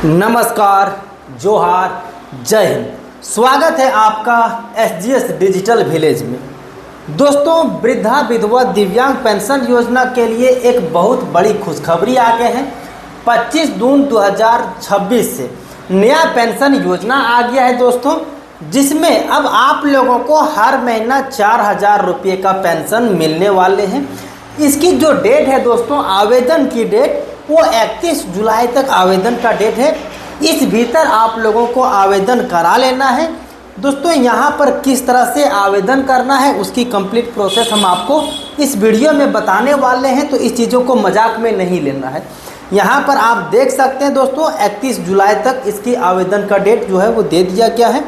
नमस्कार, जोहार, जय हिंद। स्वागत है आपका SGS डिजिटल विलेज में। दोस्तों, वृद्धा विधवा दिव्यांग पेंशन योजना के लिए एक बहुत बड़ी खुशखबरी आ गए हैं। 25 जून 2026 से नया पेंशन योजना आ गया है दोस्तों, जिसमें अब आप लोगों को हर महीना 4000 रुपये का पेंशन मिलने वाले हैं। इसकी जो डेट है दोस्तों, आवेदन की डेट वो 31 जुलाई तक आवेदन का डेट है। इस भीतर आप लोगों को आवेदन करा लेना है। दोस्तों, यहाँ पर किस तरह से आवेदन करना है उसकी कंप्लीट प्रोसेस हम आपको इस वीडियो में बताने वाले हैं, तो इस चीज़ों को मजाक में नहीं लेना है। यहाँ पर आप देख सकते हैं दोस्तों, 31 जुलाई तक इसकी आवेदन का डेट जो है वो दे दिया गया है।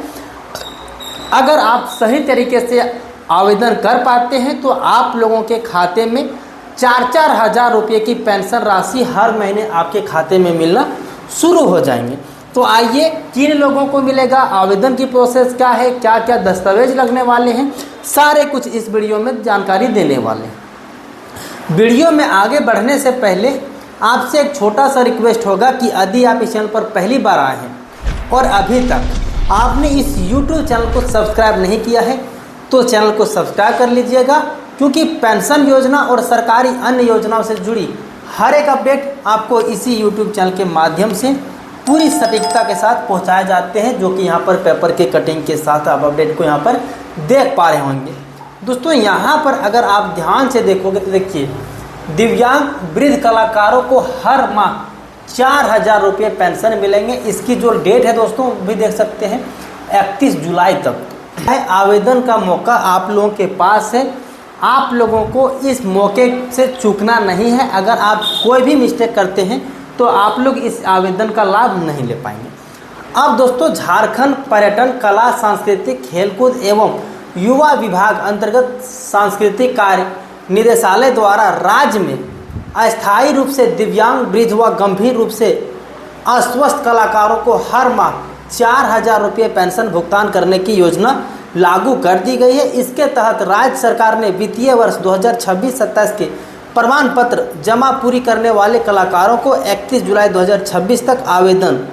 अगर आप सही तरीके से आवेदन कर पाते हैं तो आप लोगों के खाते में 4-4 हज़ार रुपये की पेंशन राशि हर महीने आपके खाते में मिलना शुरू हो जाएंगे। तो आइए, किन लोगों को मिलेगा, आवेदन की प्रोसेस क्या है, क्या क्या दस्तावेज लगने वाले हैं, सारे कुछ इस वीडियो में जानकारी देने वाले हैं। वीडियो में आगे बढ़ने से पहले आपसे एक छोटा सा रिक्वेस्ट होगा कि यदि आप इस चैनल पर पहली बार आए हैं और अभी तक आपने इस YouTube चैनल को सब्सक्राइब नहीं किया है तो चैनल को सब्सक्राइब कर लीजिएगा, क्योंकि पेंशन योजना और सरकारी अन्य योजनाओं से जुड़ी हर एक अपडेट आपको इसी YouTube चैनल के माध्यम से पूरी सटीकता के साथ पहुंचाए जाते हैं, जो कि यहाँ पर पेपर के कटिंग के साथ आप अपडेट को यहाँ पर देख पा रहे होंगे। दोस्तों, यहाँ पर अगर आप ध्यान से देखोगे तो देखिए, दिव्यांग वृद्ध कलाकारों को हर माह 4000 रुपये पेंशन मिलेंगे। इसकी जो डेट है दोस्तों भी देख सकते हैं, 31 जुलाई तक है। आवेदन का मौका आप लोगों के पास है। आप लोगों को इस मौके से चूकना नहीं है। अगर आप कोई भी मिस्टेक करते हैं तो आप लोग इस आवेदन का लाभ नहीं ले पाएंगे। अब दोस्तों, झारखंड पर्यटन, कला, सांस्कृतिक, खेलकूद एवं युवा विभाग अंतर्गत सांस्कृतिक कार्य निदेशालय द्वारा राज्य में अस्थायी रूप से दिव्यांग, वृद्ध व गंभीर रूप से अस्वस्थ कलाकारों को हर माह 4000 रुपये पेंशन भुगतान करने की योजना लागू कर दी गई है। इसके तहत राज्य सरकार ने वित्तीय वर्ष 2026-27 के प्रमाण पत्र जमा पूरी करने वाले कलाकारों को 31 जुलाई 2026 तक आवेदन।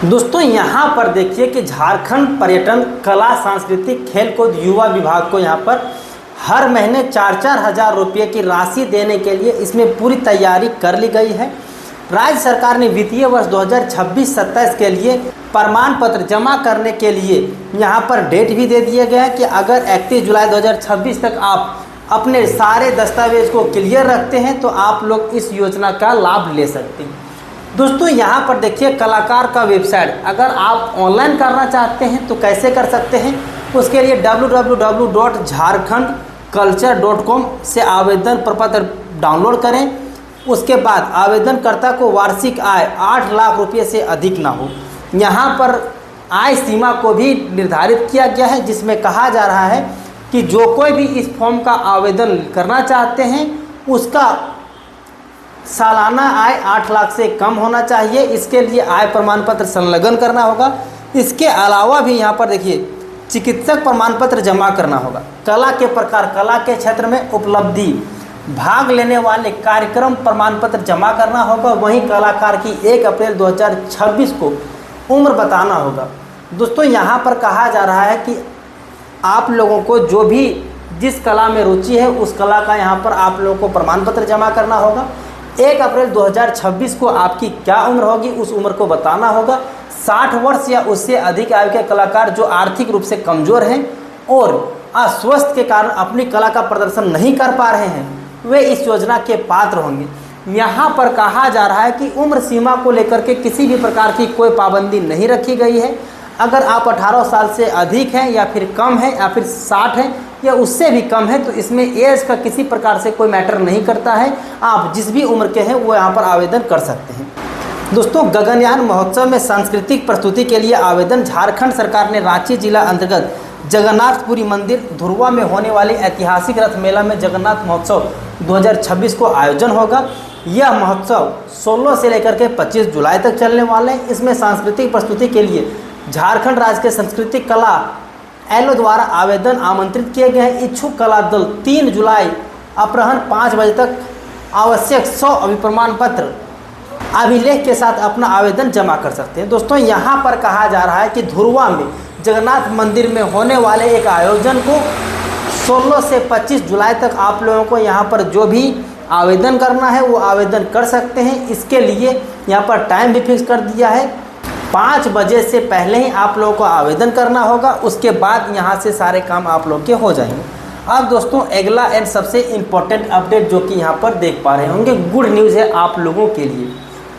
दोस्तों, यहाँ पर देखिए कि झारखंड पर्यटन, कला, सांस्कृतिक, खेलकूद, युवा विभाग को यहाँ पर हर महीने 4-4 हज़ार रुपये की राशि देने के लिए इसमें पूरी तैयारी कर ली गई है। राज्य सरकार ने वित्तीय वर्ष 2026-27 के लिए प्रमाण पत्र जमा करने के लिए यहाँ पर डेट भी दे दिया गया है कि अगर 31 जुलाई 2026 तक आप अपने सारे दस्तावेज को क्लियर रखते हैं तो आप लोग इस योजना का लाभ ले सकते हैं। दोस्तों, यहाँ पर देखिए कलाकार का वेबसाइट, अगर आप ऑनलाइन करना चाहते हैं तो कैसे कर सकते हैं, उसके लिए www.jharkhandculture.com से आवेदन प्रपत्र डाउनलोड करें। उसके बाद आवेदनकर्ता को वार्षिक आय 8 लाख रुपये से अधिक ना हो। यहाँ पर आय सीमा को भी निर्धारित किया गया है, जिसमें कहा जा रहा है कि जो कोई भी इस फॉर्म का आवेदन करना चाहते हैं उसका सालाना आय 8 लाख से कम होना चाहिए। इसके लिए आय प्रमाण पत्र संलग्न करना होगा। इसके अलावा भी यहाँ पर देखिए, चिकित्सक प्रमाण पत्र जमा करना होगा। कला के प्रकार, कला के क्षेत्र में उपलब्धि, भाग लेने वाले कार्यक्रम प्रमाण पत्र जमा करना होगा। वहीं कलाकार की 1 अप्रैल 2026 को उम्र बताना होगा। दोस्तों, यहाँ पर कहा जा रहा है कि आप लोगों को जो भी जिस कला में रुचि है उस कला का यहाँ पर आप लोगों को प्रमाण पत्र जमा करना होगा। 1 अप्रैल 2026 को आपकी क्या उम्र होगी उस उम्र को बताना होगा। 60 वर्ष या उससे अधिक आयु के कलाकार जो आर्थिक रूप से कमज़ोर हैं और अस्वस्थ के कारण अपनी कला का प्रदर्शन नहीं कर पा रहे हैं, वे इस योजना के पात्र होंगे। यहाँ पर कहा जा रहा है कि उम्र सीमा को लेकर के किसी भी प्रकार की कोई पाबंदी नहीं रखी गई है। अगर आप 18 साल से अधिक हैं या फिर कम है या फिर 60 है या उससे भी कम है तो इसमें एज का किसी प्रकार से कोई मैटर नहीं करता है। आप जिस भी उम्र के हैं वो यहाँ पर आवेदन कर सकते हैं। दोस्तों, गगनयान महोत्सव में सांस्कृतिक प्रस्तुति के लिए आवेदन। झारखंड सरकार ने रांची जिला अंतर्गत जगन्नाथपुरी मंदिर धुरवा में होने वाले ऐतिहासिक रथ मेला में जगन्नाथ महोत्सव 2026 को आयोजन होगा। यह महोत्सव 16 से लेकर के 25 जुलाई तक चलने वाले हैं। इसमें सांस्कृतिक प्रस्तुति के लिए झारखंड राज्य के सांस्कृतिक कला एलो द्वारा आवेदन आमंत्रित किए गए हैं। इच्छुक कला दल 3 जुलाई अपराह्न 5 बजे तक आवश्यक 100 अभिप्रमाण पत्र अभिलेख के साथ अपना आवेदन जमा कर सकते हैं। दोस्तों यहाँ पर कहा जा रहा है कि धुरवा में जगन्नाथ मंदिर में होने वाले एक आयोजन को 16 से 25 जुलाई तक आप लोगों को यहाँ पर जो भी आवेदन करना है वो आवेदन कर सकते हैं। इसके लिए यहाँ पर टाइम भी फिक्स कर दिया है, 5 बजे से पहले ही आप लोगों को आवेदन करना होगा। उसके बाद यहाँ से सारे काम आप लोग के हो जाएंगे। अब दोस्तों अगला एंड सबसे इम्पोर्टेंट अपडेट जो कि यहाँ पर देख पा रहे होंगे, गुड न्यूज़ है आप लोगों के लिए।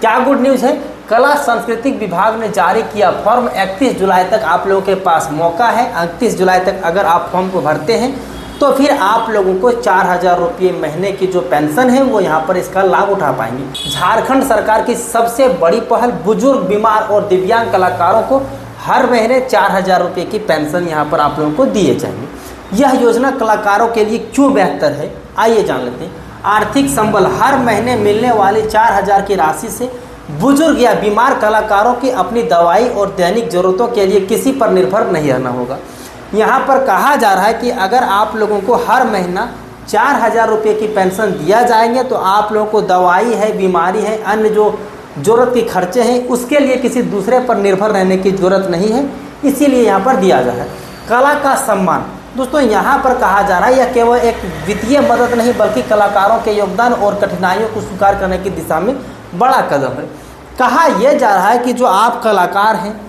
क्या गुड न्यूज़ है? कला सांस्कृतिक विभाग ने जारी किया फॉर्म। 31 जुलाई तक आप लोगों के पास मौका है। 31 जुलाई तक अगर आप फॉर्म को भरते हैं तो फिर आप लोगों को 4000 रुपये महीने की जो पेंशन है वो यहाँ पर इसका लाभ उठा पाएंगे। झारखंड सरकार की सबसे बड़ी पहल, बुजुर्ग, बीमार और दिव्यांग कलाकारों को हर महीने 4000 रुपये की पेंशन यहाँ पर आप लोगों को दिए जाएंगे। यह योजना कलाकारों के लिए क्यों बेहतर है, आइए जान लेते हैं। आर्थिक संबल, हर महीने मिलने वाली 4000 की राशि से बुजुर्ग या बीमार कलाकारों की अपनी दवाई और दैनिक ज़रूरतों के लिए किसी पर निर्भर नहीं रहना होगा। यहाँ पर कहा जा रहा है कि अगर आप लोगों को हर महीना 4000 रुपये की पेंशन दिया जाएंगे तो आप लोगों को दवाई है, बीमारी है, अन्य जो ज़रूरत के खर्चे हैं उसके लिए किसी दूसरे पर निर्भर रहने की ज़रूरत नहीं है, इसीलिए यहाँ पर दिया जा रहा है। कला का सम्मान, दोस्तों यहाँ पर कहा जा रहा है यह केवल एक वित्तीय मदद नहीं बल्कि कलाकारों के योगदान और कठिनाइयों को स्वीकार करने की दिशा में बड़ा कदम है। कहा यह जा रहा है कि जो आप कलाकार हैं,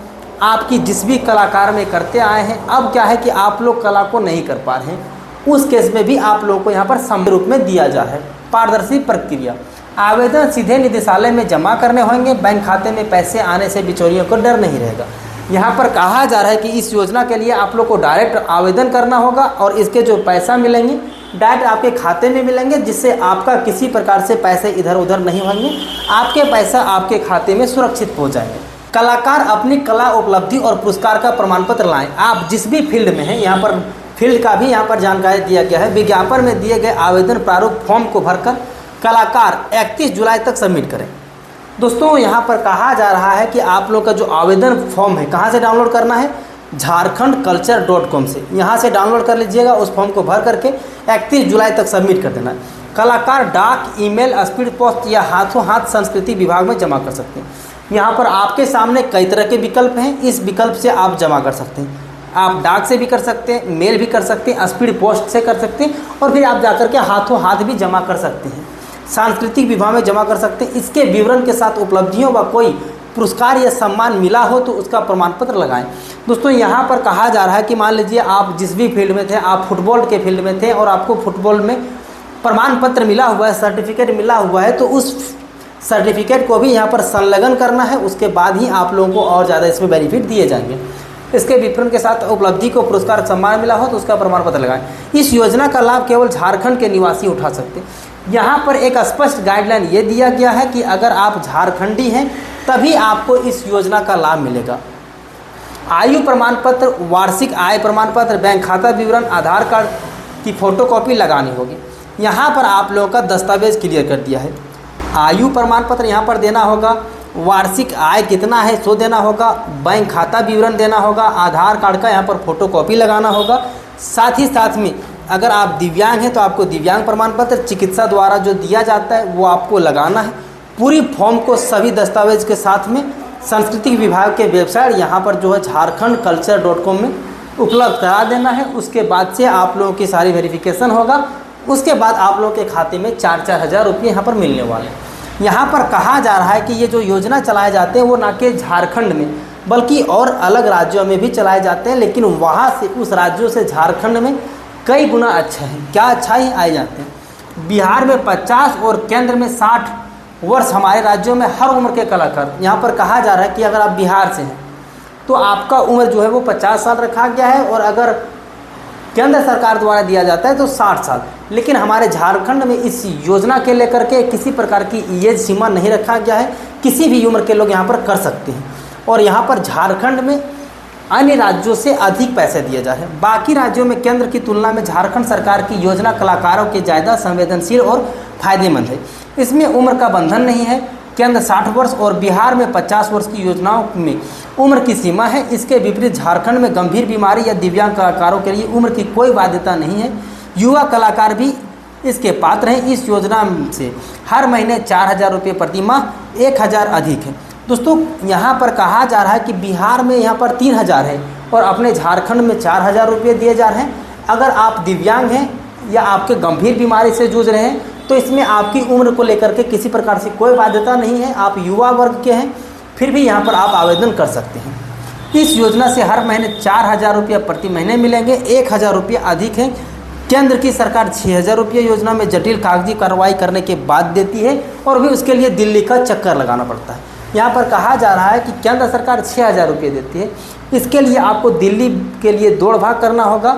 आपकी जिस भी कलाकार में करते आए हैं, अब क्या है कि आप लोग कला को नहीं कर पा रहे हैं, उस केस में भी आप लोगों को यहाँ पर सम रूप में दिया जा है। पारदर्शी प्रक्रिया, आवेदन सीधे निदेशालय में जमा करने होंगे। बैंक खाते में पैसे आने से बिचौलियों को डर नहीं रहेगा। यहाँ पर कहा जा रहा है कि इस योजना के लिए आप लोग को डायरेक्ट आवेदन करना होगा और इसके जो पैसा मिलेंगे डायरेक्ट आपके खाते में मिलेंगे, जिससे आपका किसी प्रकार से पैसे इधर उधर नहीं होंगे, आपके पैसा आपके खाते में सुरक्षित पहुँच जाएंगे। कलाकार अपनी कला, उपलब्धि और पुरस्कार का प्रमाण पत्र लाएं। आप जिस भी फील्ड में हैं, यहाँ पर फील्ड का भी यहाँ पर जानकारी दिया गया है। विज्ञापन में दिए गए आवेदन प्रारूप फॉर्म को भरकर कलाकार 31 जुलाई तक सबमिट करें। दोस्तों यहाँ पर कहा जा रहा है कि आप लोग का जो आवेदन फॉर्म है कहाँ से डाउनलोड करना है, झारखंडculture.com से यहाँ से डाउनलोड कर लीजिएगा। उस फॉर्म को भर करके 31 जुलाई तक सबमिट कर देना है। कलाकार डाक, ईमेल, स्पीड पोस्ट या हाथों हाथ संस्कृति विभाग में जमा कर सकते हैं। यहाँ पर आपके सामने कई तरह के विकल्प हैं, इस विकल्प से आप जमा कर सकते हैं। आप डाक से भी कर सकते हैं, मेल भी कर सकते हैं, स्पीड पोस्ट से कर सकते हैं और फिर आप जाकर के हाथों हाथ भी जमा कर सकते हैं। सांस्कृतिक विभाग में जमा कर सकते हैं। इसके विवरण के साथ उपलब्धियों व कोई पुरस्कार या सम्मान मिला हो तो उसका प्रमाण पत्र लगाएं। दोस्तों यहाँ पर कहा जा रहा है कि मान लीजिए आप जिस भी फील्ड में थे, आप फुटबॉल के फील्ड में थे और आपको फुटबॉल में प्रमाण पत्र मिला हुआ है, सर्टिफिकेट मिला हुआ है, तो उस सर्टिफिकेट को भी यहाँ पर संलग्न करना है। उसके बाद ही आप लोगों को और ज़्यादा इसमें बेनिफिट दिए जाएंगे। इसके विवरण के साथ उपलब्धि को पुरस्कार सम्मान मिला हो तो उसका प्रमाण पत्र लगाएं। इस योजना का लाभ केवल झारखंड के निवासी उठा सकते हैं। यहाँ पर एक स्पष्ट गाइडलाइन ये दिया गया है कि अगर आप झारखंडी हैं तभी आपको इस योजना का लाभ मिलेगा। आयु प्रमाण पत्र, वार्षिक आय प्रमाण पत्र, बैंक खाता विवरण, आधार कार्ड की फ़ोटोकॉपी लगानी होगी। यहाँ पर आप लोगों का दस्तावेज क्लियर कर दिया है। आयु प्रमाण पत्र यहाँ पर देना होगा, वार्षिक आय कितना है सो देना होगा, बैंक खाता विवरण देना होगा, आधार कार्ड का यहाँ पर फ़ोटोकॉपी लगाना होगा। साथ ही साथ में अगर आप दिव्यांग हैं तो आपको दिव्यांग प्रमाण पत्र चिकित्सा द्वारा जो दिया जाता है वो आपको लगाना है। पूरी फॉर्म को सभी दस्तावेज के साथ में सांस्कृतिक विभाग के वेबसाइट यहाँ पर जो है झारखंडculture.com में उपलब्ध करा देना है। उसके बाद से आप लोगों की सारी वेरिफिकेशन होगा। उसके बाद आप लोगों के खाते में 4-4 हज़ार रुपये यहाँ पर मिलने वाले हैं। यहाँ पर कहा जा रहा है कि ये जो योजना चलाए जाते हैं वो ना कि झारखंड में बल्कि और अलग राज्यों में भी चलाए जाते हैं, लेकिन वहाँ से उस राज्यों से झारखंड में कई गुना अच्छा है। क्या अच्छाई आए जाते हैं? बिहार में 50 और केंद्र में 60 वर्ष, हमारे राज्यों में हर उम्र के कलाकार। यहाँ पर कहा जा रहा है कि अगर आप बिहार से हैं तो आपका उम्र जो है वो 50 साल रखा गया है और अगर केंद्र सरकार द्वारा दिया जाता है तो 60 साल। लेकिन हमारे झारखंड में इस योजना के लेकर के किसी प्रकार की एज सीमा नहीं रखा गया है, किसी भी उम्र के लोग यहाँ पर कर सकते हैं। और यहाँ पर झारखंड में अन्य राज्यों से अधिक पैसे दिए जा रहे हैं। बाकी राज्यों में केंद्र की तुलना में झारखंड सरकार की योजना कलाकारों के ज़्यादा संवेदनशील और फायदेमंद है। इसमें उम्र का बंधन नहीं है। केंद्र 60 वर्ष और बिहार में 50 वर्ष की योजनाओं में उम्र की सीमा है। इसके विपरीत झारखंड में गंभीर बीमारी या दिव्यांग कलाकारों के लिए उम्र की कोई बाध्यता नहीं है। युवा कलाकार भी इसके पात्र हैं। इस योजना से हर महीने 4,000 रुपये प्रति माह 1,000 अधिक है। दोस्तों यहाँ पर कहा जा रहा है कि बिहार में यहाँ पर 3,000 है और अपने झारखंड में 4,000 रुपये दिए जा रहे हैं। अगर आप दिव्यांग हैं या आपके गंभीर बीमारी से जूझ रहे हैं तो इसमें आपकी उम्र को लेकर के किसी प्रकार से कोई बाध्यता नहीं है। आप युवा वर्ग के हैं फिर भी यहाँ पर आप आवेदन कर सकते हैं। इस योजना से हर महीने 4,000 रुपये प्रति महीने मिलेंगे, 1,000 रुपये अधिक है। केंद्र की सरकार 6,000 रुपये योजना में जटिल कागजी कार्रवाई करने के बाद देती है और भी उसके लिए दिल्ली का चक्कर लगाना पड़ता है। यहाँ पर कहा जा रहा है कि केंद्र सरकार 6,000 रुपये देती है, इसके लिए आपको दिल्ली के लिए दौड़ भाग करना होगा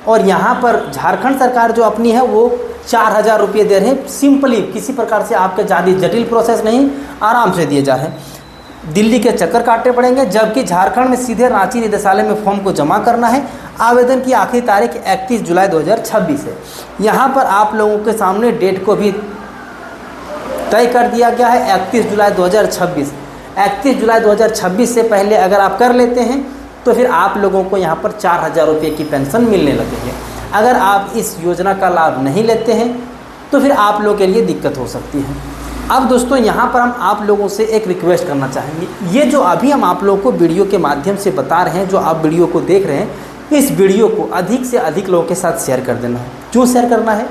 और यहाँ पर झारखंड सरकार जो अपनी है वो 4,000 रुपये दे रहे हैं। सिंपली किसी प्रकार से आपके ज़्यादा जटिल प्रोसेस नहीं, आराम से दिए जा रहे हैं। दिल्ली के चक्कर काटने पड़ेंगे, जबकि झारखंड में सीधे रांची निदेशालय में फॉर्म को जमा करना है। आवेदन की आखिरी तारीख 31 जुलाई 2026 है। यहाँ पर आप लोगों के सामने डेट को भी तय कर दिया गया है 31 जुलाई 2026। 31 जुलाई 2026 से पहले अगर आप कर लेते हैं तो फिर आप लोगों को यहाँ पर 4,000 रुपये की पेंशन मिलने लगेगी। अगर आप इस योजना का लाभ नहीं लेते हैं तो फिर आप लोगों के लिए दिक्कत हो सकती है। अब दोस्तों यहाँ पर हम आप लोगों से एक रिक्वेस्ट करना चाहेंगे, ये जो अभी हम आप लोगों को वीडियो के माध्यम से बता रहे हैं, जो आप वीडियो को देख रहे हैं, इस वीडियो को अधिक से अधिक लोगों के साथ शेयर कर देना है। क्यों शेयर करना है?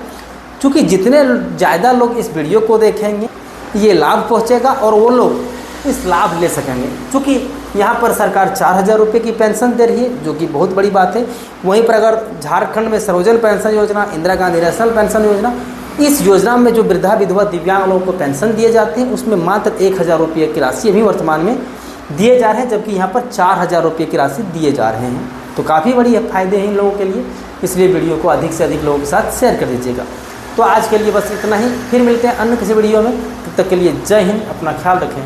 क्योंकि जितने ज़्यादा लोग इस वीडियो को देखेंगे ये लाभ पहुँचेगा और वो लोग इस लाभ ले सकेंगे। क्योंकि यहाँ पर सरकार 4,000 रुपये की पेंशन दे रही है, जो कि बहुत बड़ी बात है। वहीं पर अगर झारखंड में सर्वजन पेंशन योजना, इंदिरा गांधी नेशनल पेंशन योजना, इस योजना में जो वृद्धा विधवा दिव्यांग लोगों को पेंशन दिए जाते हैं उसमें मात्र 1,000 रुपये की राशि अभी वर्तमान में दिए जा रहे हैं, जबकि यहाँ पर 4,000 रुपये की राशि दिए जा रहे हैं। तो काफ़ी बड़ी फ़ायदे हैं इन लोगों के लिए, इसलिए वीडियो को अधिक से अधिक लोगों के साथ शेयर कर दीजिएगा। तो आज के लिए बस इतना ही, फिर मिलते हैं अन्य किसी वीडियो में। तब तक के लिए जय हिंद, अपना ख्याल रखें।